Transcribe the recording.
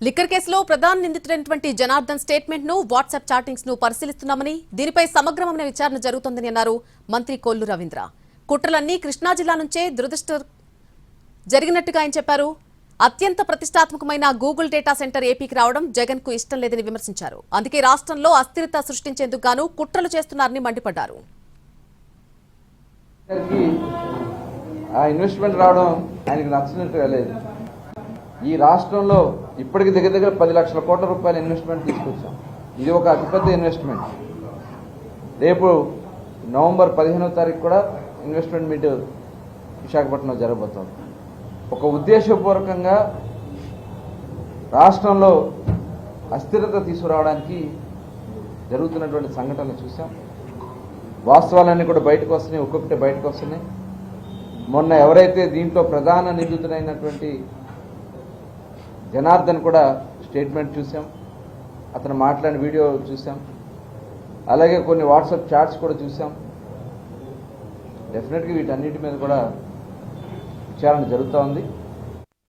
Liquor కేసులో ప్రధాన నిందితుడైనటువంటి Janardhan statement ను వాట్సాప్ చాటింగ్స్ ను పరిశీలిస్తున్నామని దీనిపై సమగ్రమైన విచారణ జరుగుతుందని అన్నారు మంత్రి కొల్లు రవీంద్ర. కుట్రలన్నీ కృష్ణా జిల్లా నుంచే జరిగినట్టుగా ఆయన చెప్పారు. అత్యంత ప్రతిష్టాత్మకమైన గూగుల్ డేటా సెంటర్ ఏపీకి రావడం జగన్ కు ఇష్టం లేదని విమర్శించారు. అందుకే రాష్ట్రంలో అస్థిరత సృష్టించేందుకు గాను కుట్రలు చేస్తున్నారని మండిపడ్డారు. ఈ రాష్ట్రంలో ఇప్పటికి దగ్గర 10 లక్షల కోట్ల రూపాయల ఇన్వెస్ట్మెంట్ తీసుకొచ్చాం. ఇది ఒక అతిపెద్ద ఇన్వెస్ట్మెంట్. రేపు నవంబర్ 15వ తారీఖు కూడా ఇన్వెస్ట్మెంట్ మీట్ విశాఖపట్నంలో జరగబోతోంది. ఒక ఉద్దేశపూర్వకంగా రాష్ట్రంలో అస్థిరత తీసుకురావడానికి జరుగుతున్నటువంటి సంఘటనలు చూసాం. వాస్తవాలన్నీ కూడా బయటకు వస్తున్నాయి, ఒక్కొక్కటి బయటకు వస్తున్నాయి. మొన్న ఎవరైతే దీంట్లో ప్రధాన నిందితుడైనటువంటి జనార్దన్ కూడా స్టేట్మెంట్ చూసాం, అతను మాట్లాడిన వీడియో చూసాం, అలాగే కొన్ని వాట్సాప్ చాట్స్ కూడా చూసాం. డెఫినెట్గా వీటన్నిటి మీద కూడా విచారణ జరుగుతూ ఉంది.